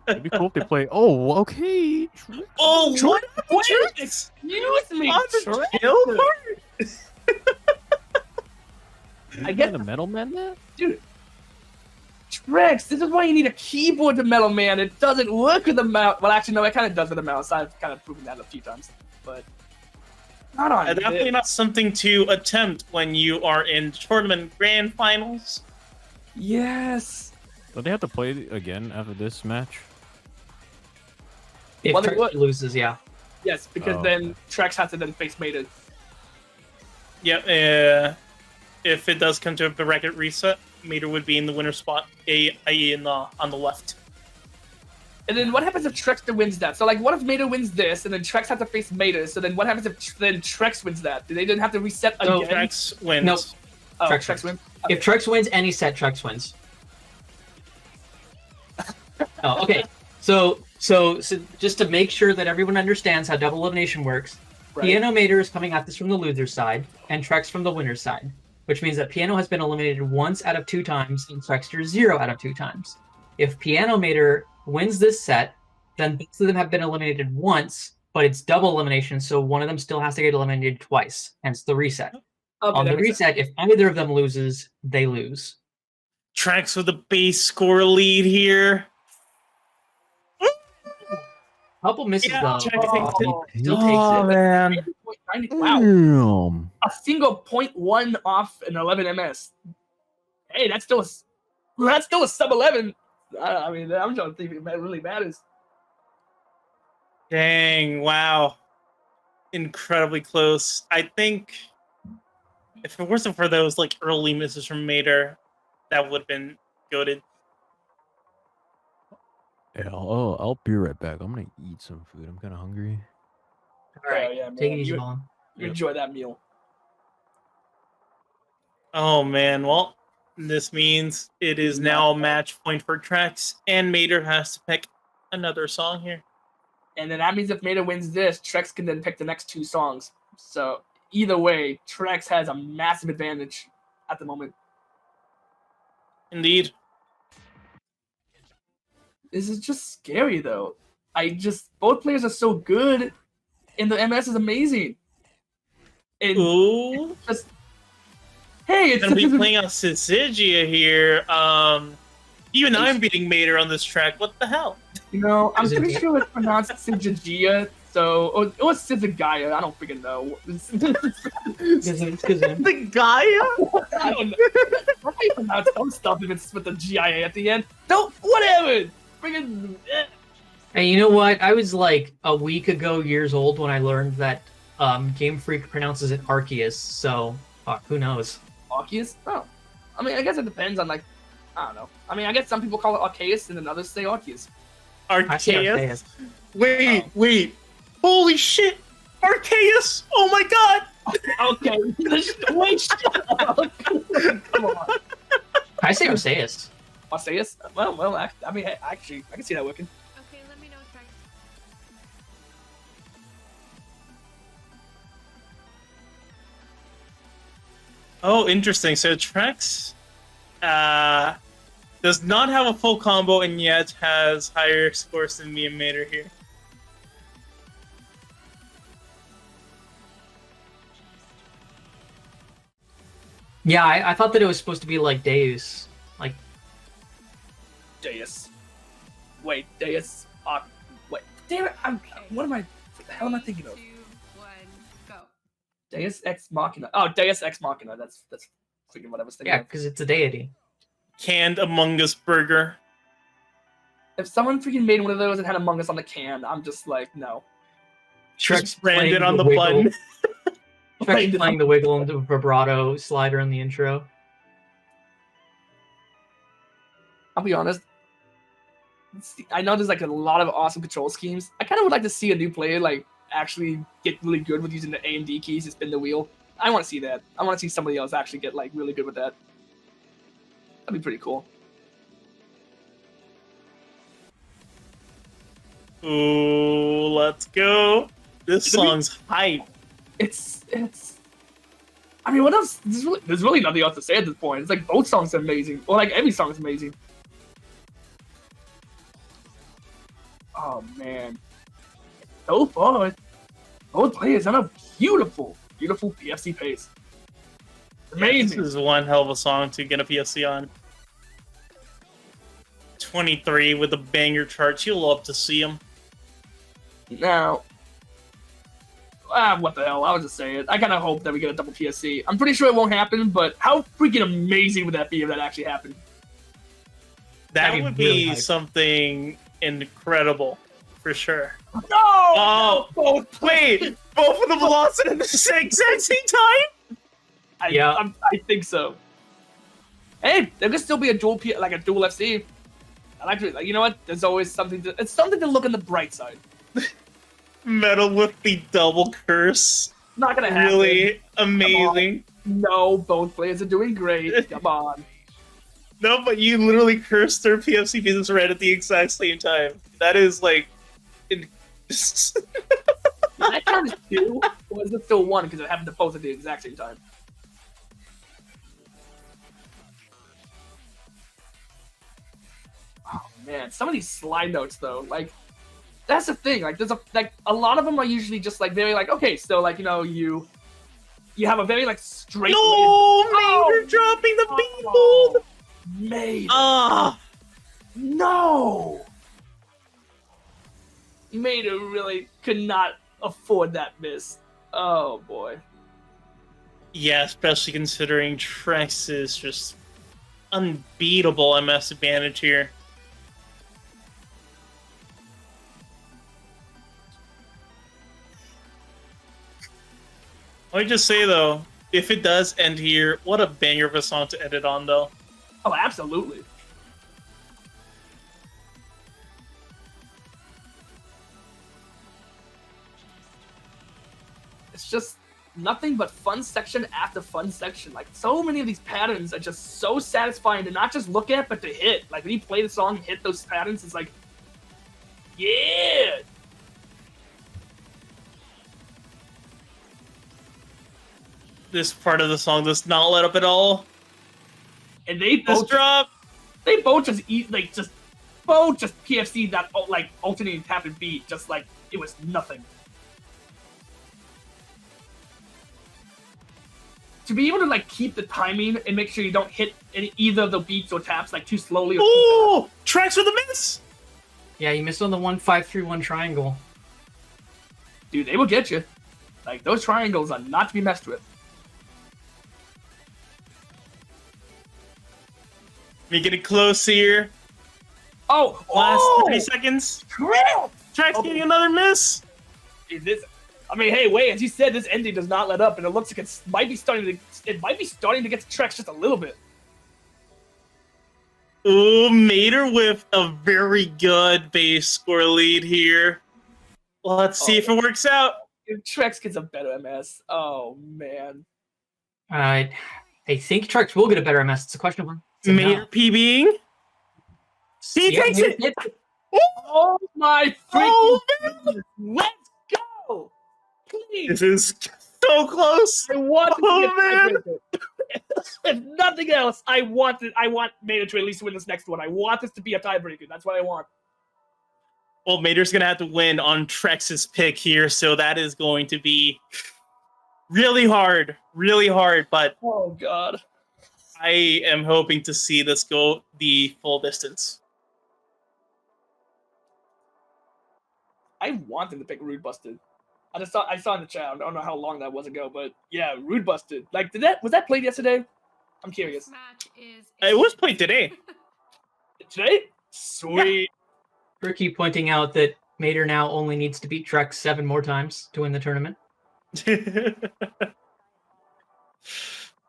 It'd be cool if they play. Oh, okay. Oh, what? Wait, excuse me, On the Trex. kill part? I guess- the Metal Man that? Dude. Trex, this is why you need a keyboard to Metal Man. It doesn't work with a mouse. Well, actually, no, it kind of does with a mouse. I've kind of proven that a few times, but not on Definitely this. not something to attempt when you are in tournament grand finals. Yes. Don't they have to play again after this match? If Well, they Trex would. loses, yeah. Yes, because Oh, then Trex has to then face Mater. Yep, if it does come to a bracket reset, Mater would be in the winner spot, i.e. on the left. And then what happens if Trex wins that? So, like, what if Mater wins this, and then Trex has to face Mater? So then what happens if then Trex wins that? Do they then have to reset So again? Trex wins. Nope. Oh, Trex Trex wins. If Trex wins any set, Trex wins. Oh, okay. So just to make sure that everyone understands how double elimination works, Right. Piano Mater is coming at this from the loser's side, and Trex from the winner's side, which means that Piano has been eliminated once out of 2 times, and TreXDer 0 out of 2 times. If Piano Mater wins this set, then both of them have been eliminated once, but it's double elimination, so one of them still has to get eliminated twice, hence the reset. Okay, On that the makes sense. reset, if either of them loses, they lose. Trex with a base score lead here. Couple misses Yeah, though. Trex takes it. Oh, Still takes it. man. Wow. Damn. A single 0.1 off an 11 MS. Hey, that's still a sub 11. I mean, I'm trying to think if it really matters. Dang, wow. Incredibly close. I think if it wasn't for those like early misses from Mater, that would have been goated. Yeah, I'll be right back. I'm gonna eat some food. I'm kind of hungry. All right, yeah, take man. it easy, You Vaughn. enjoy that meal. Oh man, well, this means it is now match point for Trex, and Mater has to pick another song here. And then that means if Mater wins this, Trex can then pick the next 2 songs. So either way, Trex has a massive advantage at the moment. Indeed. This is just scary though. Both players are so good, and the MS is amazing. And Ooh. just hey, it's Gonna be playing on Syzygia here. Even I'm beating Mater on this track. What the hell? You know, I'm pretty sure it's pronounced Syzygia, so or Syzygia. I don't freaking know. The Gaia? I don't know. How do you pronounce some stuff if it's with the GIA at the end? No, whatever. Freaking. Hey, you know what? I was like a week ago years old when I learned that Game Freak pronounces it Arceus, so who knows? Arceus? Oh. I mean, I guess it depends on, like, I don't know. I mean, I guess some people call it Arceus and then others say Arceus. I say Arceus? Arceus. Wait. Holy shit! Arceus! Oh my god! Okay. Wait, shut up. Come on. I say Arceus. Arceus? Well, I mean, actually, I can see that working. Okay, let me know, Trex. Oh, interesting. So Trex does not have a full combo and yet has higher scores than me and Mater here. Yeah, I thought that it was supposed to be like Deus. Like, Deus. Wait, Deus. Wait. Damn it. What the hell am I thinking of? 2, 1, go. Deus Ex Machina. Oh, Deus Ex Machina. That's freaking what I was thinking yeah, of. because it's a deity. Canned Among Us burger. If someone freaking made one of those and had Among Us on the can, I'm just like, no. Just branded on the wiggle. button. Trex playing the wiggle and the vibrato slider in the intro. I'll be honest. I know there's like a lot of awesome control schemes. I kind of would like to see a new player like actually get really good with using the A and D keys to spin the wheel. I want to see that. I want to see somebody else actually get like really good with that. That'd be pretty cool. Ooh, let's go. This song's hype. It's. I mean, what else? There's really nothing else to say at this point. It's like both songs are amazing. Or like every song is amazing. Oh man. So far, both players on a beautiful PFC pace. Amazing. This is one hell of a song to get a PFC on. 23 with a banger chart. You'll love to see him. Now, what the hell? I was just saying. I kind of hope that we get a double PSC. I'm pretty sure it won't happen, but how freaking amazing would that be if that actually happened? That That'd be would really be hype. something incredible, for sure. No! Oh, Both wait! Both of them lost it at the exact same time? I think so. Hey, there could still be a dual FC. I like to, you know what? There's always something to look on the bright side. Metal with the double curse. Not gonna happen. Really amazing. No, both players are doing great. Come on. No, but you literally cursed their PFC pieces red at the exact same time. That is like... That count as 2, or is it still 1 because it happened to both at the exact same time? Oh man, some of these slide notes though, like that's the thing. Like there's a lot of them are usually just like very like okay, so like you have a very like straight. No, way Mater dropping the beanbold. Made Ah, no. Mater really could not afford that miss. Oh boy. yeah, especially considering Trex's just unbeatable MS advantage here. Let me just say though, if it does end here, what a banger of a song to end it on though. Oh, absolutely. It's just nothing but fun section after fun section. Like, so many of these patterns are just so satisfying to not just look at, but to hit. Like, when you play the song and hit those patterns, it's like, yeah! This part of the song does not let up at all. And they This both, drop. they both just both just PFC that, like, alternating tap and beat, just like, it was nothing. To be able to, like, keep the timing and make sure you don't hit either of the beats or taps, like, too slowly or too Ooh! Tracks with a miss! Yeah, you missed on the 1-5-3-1 triangle. dude, they will get you. Like, those triangles are not to be messed with. We getting close here. Oh! Last oh! 30 seconds. Crap! Tracks Oh. getting another miss. Dude, I mean, hey, wait, as you said, this ending does not let up, and it looks like it might be starting to get to Trex just a little bit. Ooh, Mater with a very good base score lead here. Let's see if it works out. If Trex gets a better MS, oh, man. I think Trex will get a better MS. It's a question of Mater PBing. He takes it. Oh, my freaking Oh, goodness. Let's go! Please! This is so close. I want Oh, to man. get tiebreaker. If nothing else, I want Mater to at least win this next one. I want this to be a tiebreaker. That's what I want. Well, Mater's going to have to win on Trex's pick here, so that is going to be really hard, but Oh, God. I am hoping to see this go the full distance. I wanted to pick Rude Busted. I saw in the chat. I don't know how long that was ago, but yeah, Rude Busted. Like, was that played yesterday? I'm curious. This match is. It was played today. Today? Sweet. Ricky pointing out that Mater now only needs to beat Trex 7 more times to win the tournament.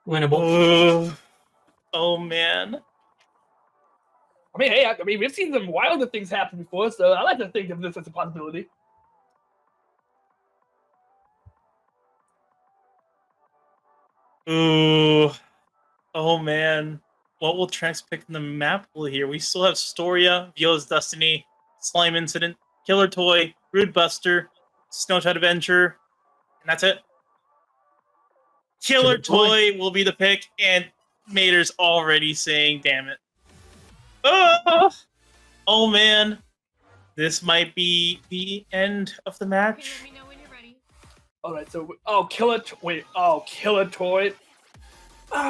Winnable. Oh, man. I mean, hey, we've seen some wilder things happen before, so I like to think of this as a possibility. Ooh. Oh, man. What will Trex pick in the map pool here? We still have Storia, Viola's Destiny, Slime Incident, Killer Toy, Rude Buster, Snowchild Adventure, and that's it. Killer Toy will be the pick, and Mater's already saying, damn it. Oh, man. This might be the end of the match. Let me know when you're ready. Alright, so, Killer Toy. Oh,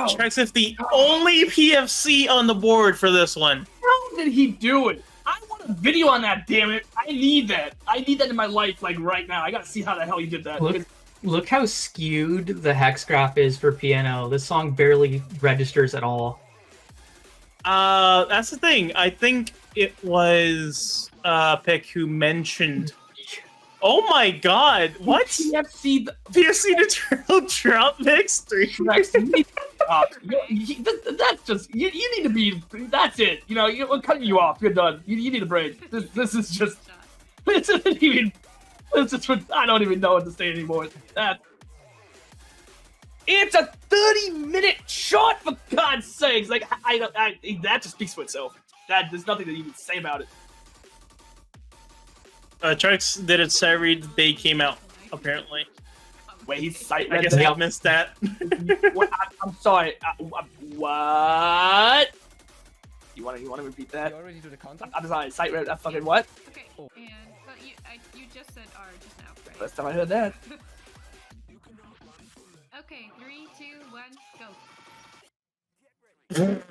Trex is the only PFC on the board for this one. how did he do it? I want a video on that, damn it. I need that. I need that in my life, like, right now. I gotta see how the hell he did that. Look how skewed the hex graph is for piano. This song barely registers at all. That's the thing. I think it was Pick who mentioned. Oh my god! What? PFC PFC Eternal Drop Mix 3. That's just you need to be. That's it. You know, we're cutting you off. You're done. You need a break. This is just. This isn't even. This is. I don't even know what to say anymore. It's a 30-minute shot, for God's sakes! Like that just speaks for itself. There's nothing to even say about it. Trex did it sight read the day came out, apparently. Wait, he's sight I read. guess I missed that. I'm sorry. What? You want to repeat that? You already do the content? I'm sorry. Sight read. Fucking what? Okay. Oh. And but you just said R just now, right? First time I heard that. Okay, 3, 2, 1, go.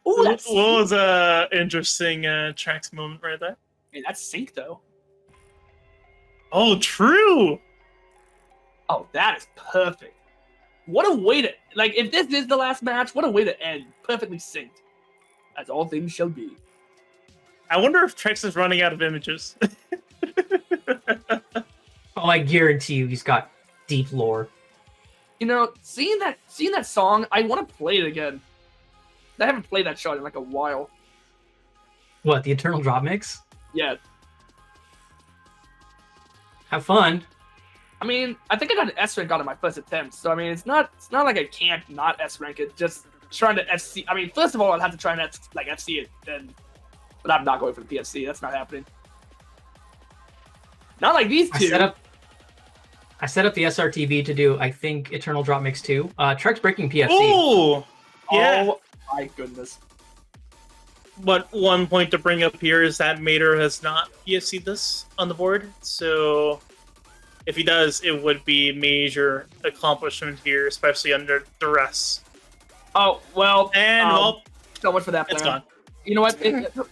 Ooh, that's What was interesting Trex moment right there? hey, that's sync though. Oh, true! Oh, that is perfect. What a way to if this is the last match, what a way to end. Perfectly synced. As all things shall be. I wonder if Trex is running out of images. Oh, I guarantee you he's got deep lore. You know, seeing that song, I want to play it again. I haven't played that shot in like a while. What, the Eternal Drop Mix? Yeah. Have fun. I mean, I think I got an S rank on it my first attempt, so I mean, it's not like I can't not S rank it. Just trying to FC. I mean, first of all, I'd have to try and FC it, but I'm not going for the PFC. That's not happening. Not like these two. I set up the SRTV to do, I think, Eternal Drop Mix 2. Trex breaking PFC. Ooh! Yeah. Oh my goodness. But one point to bring up here is that Mater has not PFC'd this on the board, so if he does, it would be a major accomplishment here, especially under duress. Oh, well. And, well, so much for that plan. it's gone. You know what?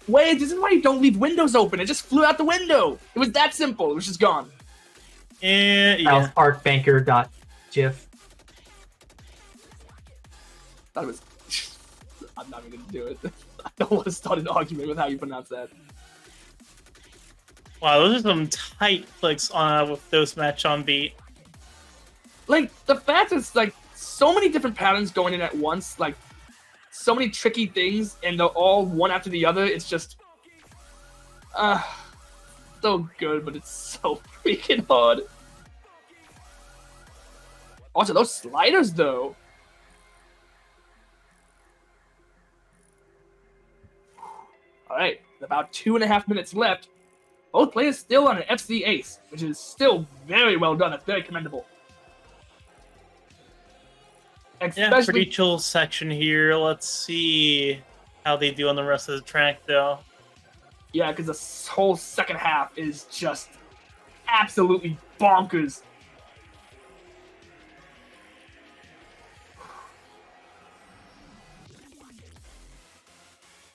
Wait, this is why you don't leave windows open. It just flew out the window. It was that simple. It was just gone. Yeah. Artbanker.gif. That was. I'm not even gonna do it. I don't want to start an argument with how you pronounce that. Wow, those are some tight clicks with those match on beat. Like, the fact is, like, so many different patterns going in at once, like, so many tricky things, and they're all one after the other. It's just, so good, but it's so freaking hard. Also, those sliders, though. All right, about 2.5 minutes left. Both players still on an FC ace, which is still very well done. That's very commendable. Yeah, pretty chill section here. Let's see how they do on the rest of the track, though. Yeah, because the whole second half is just absolutely bonkers.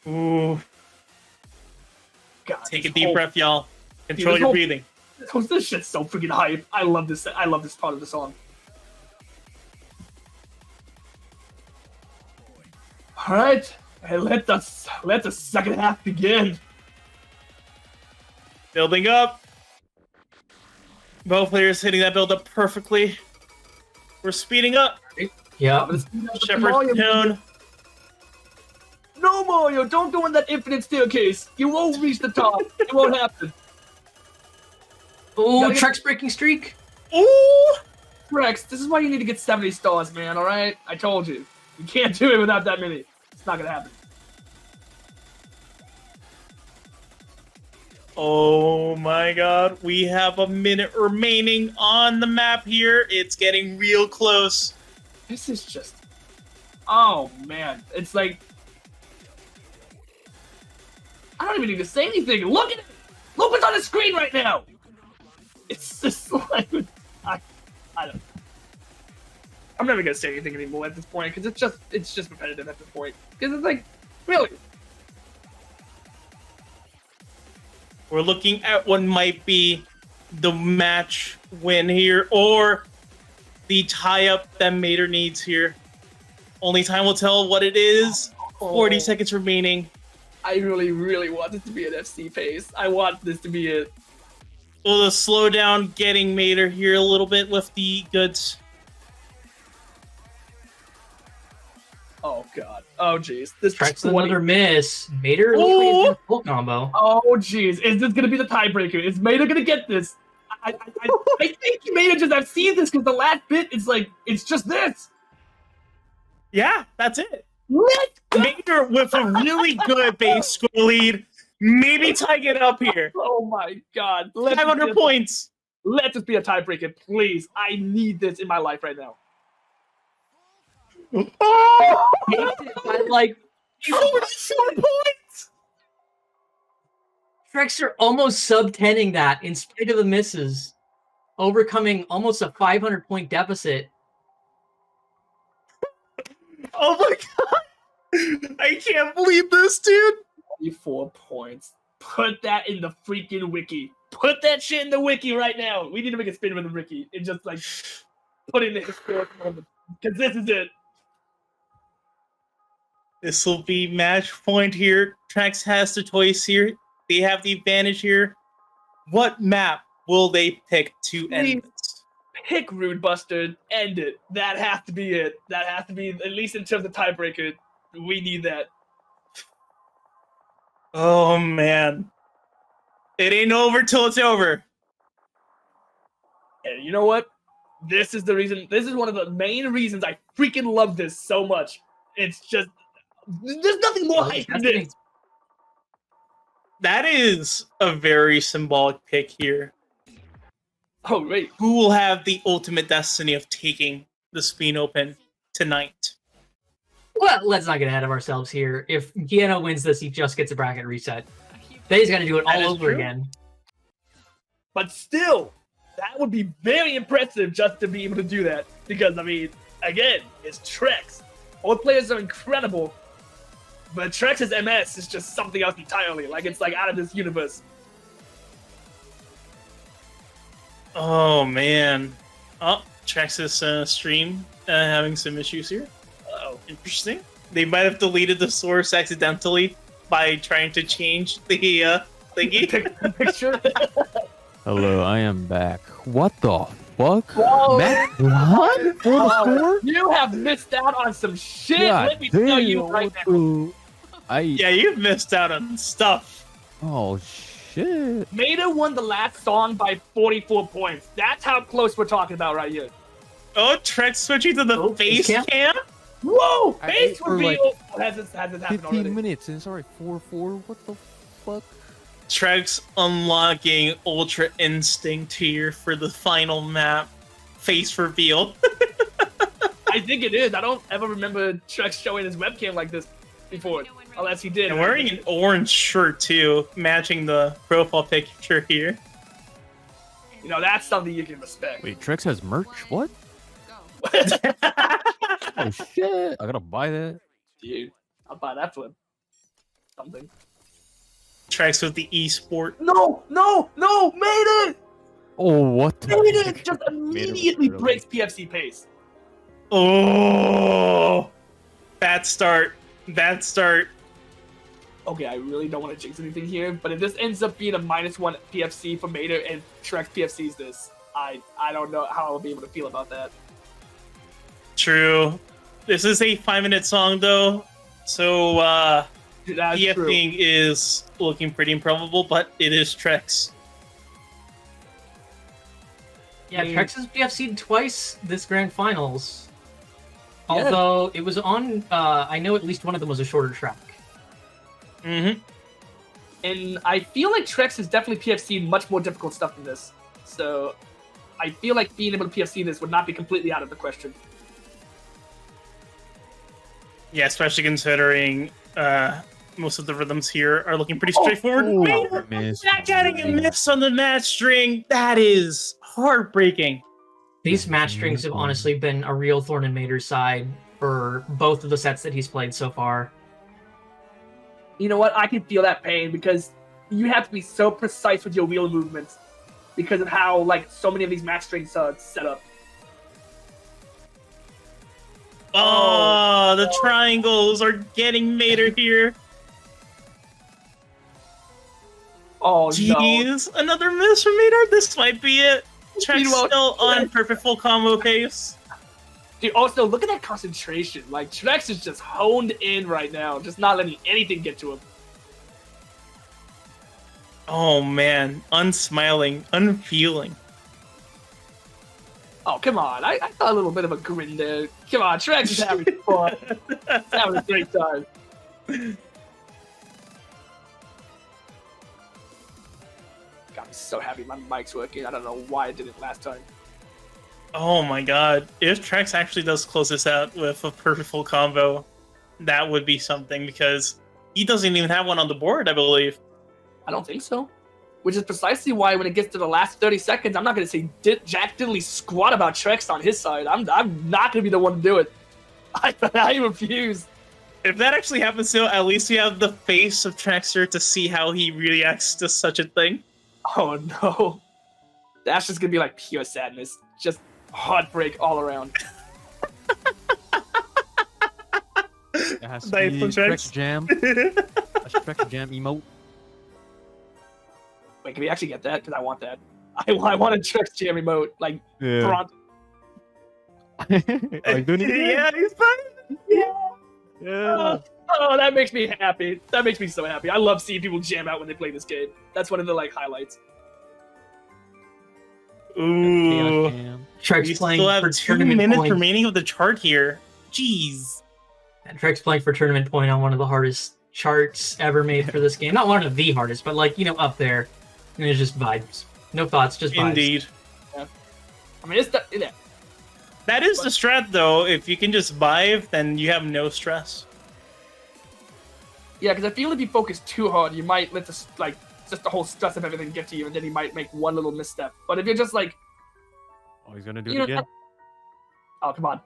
Ooh. God, Take a deep breath, y'all. Control Dude, your breathing. This shit's so freaking hype. I love this. I love this part of the song. All right, and let the second half begin. Building up. Both players hitting that build up perfectly. We're speeding up. Yeah. Shepherd's tune. No, Mario, don't go in that infinite staircase. You won't reach the top. It won't happen. Oh, Trex breaking streak. Ooh! Rex, this is why you need to get 70 stars, man, all right? I told you. You can't do it without that many. It's not going to happen. Oh my god. We have a minute remaining on the map here. It's getting real close. This is just... Oh, man. It's like... I don't even need to say anything. Look at it! Look what's on the screen right now! It's just like... I don't... I'm never gonna say anything anymore at this point, because it's just repetitive at this point. Because it's like, really? We're looking at what might be the match win here, or the tie-up that Mater needs here. Only time will tell what it is. 40 seconds remaining. I really, really want this to be an FC pace. I want this to be it. So the slow down getting Mater here a little bit with the goods. Oh, God. Oh, jeez. This Trex another miss. Mater looks like he's doing full combo. Oh, jeez. Is this going to be the tiebreaker? Is Mater going to get this? I think Mater just have seen this because the last bit is like, it's just this. Yeah, that's it. Let's go. Mater with a really good base score lead. Maybe tying it up here. Oh, my God. 500 points. Let this be a tiebreaker, please. I need this in my life right now. Oh! I like 44 points! Trexter almost sub-10ing that in spite of the misses, overcoming almost a 500-point deficit. Oh my god! I can't believe this, dude! 24 points. Put that in the freaking wiki. Put that shit in the wiki right now. We need to make a spin with the wiki and just like put in the historic moment. Because this is it. This will be match point here. Trex has the choice here. They have the advantage here. What map will they pick to end this? Pick Rude Buster. End it. That has to be it. That has to be, at least in terms of tiebreaker. We need that. Oh, man. It ain't over till it's over. And you know what? This is the reason. This is one of the main reasons I freaking love this so much. It's just there's nothing more hype than this. That is a very symbolic pick here. Oh wait, Who will have the ultimate destiny of taking the Spin Open tonight? Well, let's not get ahead of ourselves here. If Giano wins this, he just gets a bracket reset. Then he's got to do it That all is over true. again. but still, that would be very impressive just to be able to do that. Because I mean, again, it's Trex. Both players are incredible, but Trex's MS is just something else entirely. Like it's like out of this universe. Oh man. Oh, Trex's stream having some issues here. Oh, interesting. They might have deleted the source accidentally by trying to change the thingy. Picture. Hello, I am back. What the fuck? Whoa. Matt, what? Oh, you have missed out on some shit. Let me tell you right now. Yeah, you've missed out on stuff. Oh shit. Maida won the last song by 44 points. That's how close we're talking about right here. Oh, Trex switching to the face cam? cam? Whoa! I Face ate for, reveal! Has it happened 15 already? minutes and it's already 4-4. What the fuck? Trex unlocking Ultra Instinct here for the final map. Face reveal. I think it is. I don't ever remember Trex showing his webcam like this before. Unless he did. And wearing an orange shirt too, matching the profile picture here. You know, that's something you can respect. Wait, Trex has merch? What? Go. Oh shit. I gotta buy that. Dude, I'll buy that for something. Trex with the esport. No! Made it! Oh, what the Made it! heck? Just Made it immediately really. breaks PFC pace. Oh, bad start. Bad start. Okay, I really don't want to jinx anything here, but if this ends up being a -1 PFC for Mater and Trex PFCs this, I don't know how I'll be able to feel about that. True. This is a 5-minute song though, so That's true. PFing is looking pretty improbable, but it is Trex. Yeah, Trex has PFC'd twice this grand finals. Yeah. Although it was on, I know at least one of them was a shorter track. Mm-hmm. And I feel like Trex has definitely PFC'd much more difficult stuff than this. So I feel like being able to PFC this would not be completely out of the question. Yeah, especially considering most of the rhythms here are looking pretty straightforward. Mater Miss. not getting a miss on the match string. That is heartbreaking. These match strings have honestly been a real thorn in Mater's side for both of the sets that he's played so far. You know what? I can feel that pain because you have to be so precise with your wheel movements because of how like so many of these match strings are set up. Oh, the triangles are getting Mater here. Oh no! Jeez, another miss from Mater. This might be it. Trex Meanwhile, still on perfect full combo pace. Dude, also look at that concentration. Like Trex is just honed in right now, just not letting anything get to him. Oh man, unsmiling, unfeeling. Oh come on! I got a little bit of a grin there. Come on, Trex is having fun. He's having a great time. God, I'm so happy my mic's working. I don't know why it didn't last time. Oh my god. If Trex actually does close this out with a perfect full combo, that would be something because he doesn't even have one on the board, I believe. I don't think so. Which is precisely why when it gets to the last 30 seconds, I'm not going to say Jack Diddley squat about Trex on his side. I'm not going to be the one to do it. I refuse. If that actually happens though, at least we have the face of Trexter to see how he reacts to such a thing. Oh no. That's just going to be like pure sadness. Just heartbreak all around. It has to Nice be one, Trex. Trex Jam. A Trex Jam emote. Wait, can we actually get that? Because I want that. I want a Trex Jam remote. Like, Yeah. Bronx. Are you doing it again? Yeah, he's fine. Yeah. Oh, that makes me happy. That makes me so happy. I love seeing people jam out when they play this game. That's one of the like highlights. Ooh. Trex We playing still have for 2 tournament minutes point. remaining of the chart here. Jeez. And Trex playing for tournament point on one of the hardest charts ever made for this game. Not one of the hardest, but like, you know, up there. And it's just vibes. No thoughts, just vibes. Indeed. I mean, it's yeah. That is the strat, though. If you can just vibe, then you have no stress. Yeah, because I feel if you focus too hard, you might let this like just the whole stress of everything get to you, and then you might make one little misstep. But if you're just like, Oh, he's gonna do you it know, again. oh come on,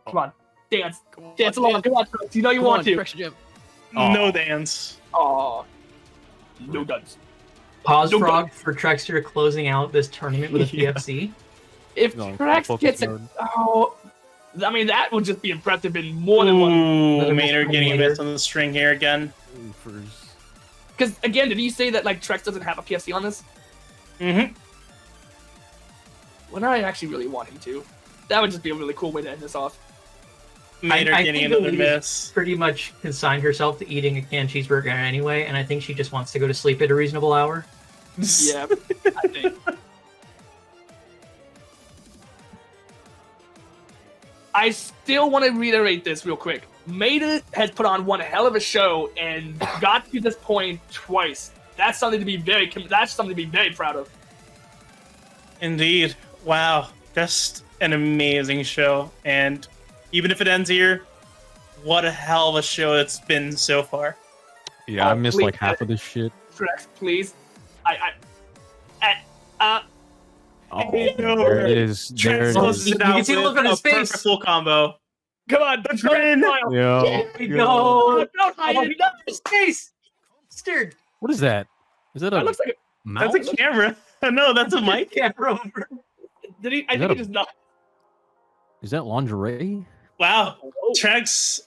dance Come on, along, come on, you know you Come want on, to. TreXDer. No Aw. dance. Oh, no guns. Pause No frog for Trexter closing out this tournament with a Yeah. PFC. If No, Trex focus gets it, mode. oh, I mean that would just be impressive in more than one. Ooh, Another Maynard getting a later. miss on the string here again. Oofers. Because again, did you say that like Trex doesn't have a PFC on this? Mm-hmm. When I actually really want him to, that would just be a really cool way to end this off. Maynard I getting think another Elise miss. pretty much consigned herself to eating a canned cheeseburger anyway, and I think she just wants to go to sleep at a reasonable hour. Yeah, I think. I still want to reiterate this real quick. Maida has put on one hell of a show and got to this point twice. That's something to be very. That's something to be very proud of. Indeed. Wow. Just an amazing show. And even if it ends here, what a hell of a show it's been so far. Yeah, I Oh, missed please, like half of this shit. Trex, please. Oh, no. there it is. There it Closes is. it You out can see the with look on his a perfect face. full combo. Come on, The twin! Yo, There we yo. go. Don't hide it. No, his face. Scared. What is that? Is that a That looks like. mouse? That's a camera. No, that's a mic. Camera over. Did he? I Is think that he just not. Is that lingerie? Wow. Oh, Trex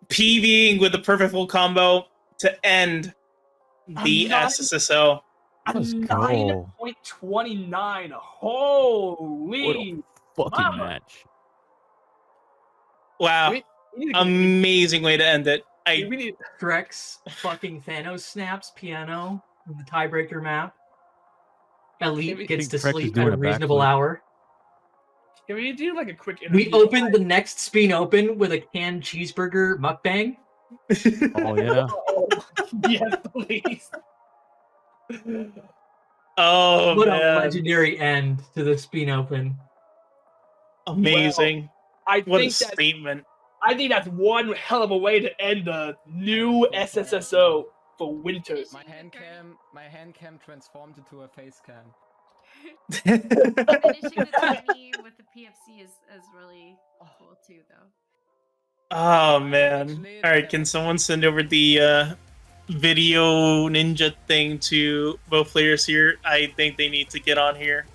PVing with the perfect full combo to end the I'm not- SSSO. Let's go. 9.29. Holy. Fucking Mama. match. Wow. We need to- Amazing way to end it. we need. Trex fucking Thanos snaps piano in the tiebreaker map. Elite I gets to think Trex is sleep doing at a a reasonable backflip. hour. Can we do like a quick We interview? opened the next Spin Open with a canned cheeseburger mukbang. Oh yeah. Oh, yes, please. Oh, What a man. legendary end to the Spin Open. Amazing. I What a think that statement. I think that's one hell of a way to end the new SSSO for Winters. My hand cam transformed into a face cam. Finishing the tourney with the PFC is really cool too, though. Oh, man. All right, can someone send over the video ninja thing to both players here? I think they need to get on here.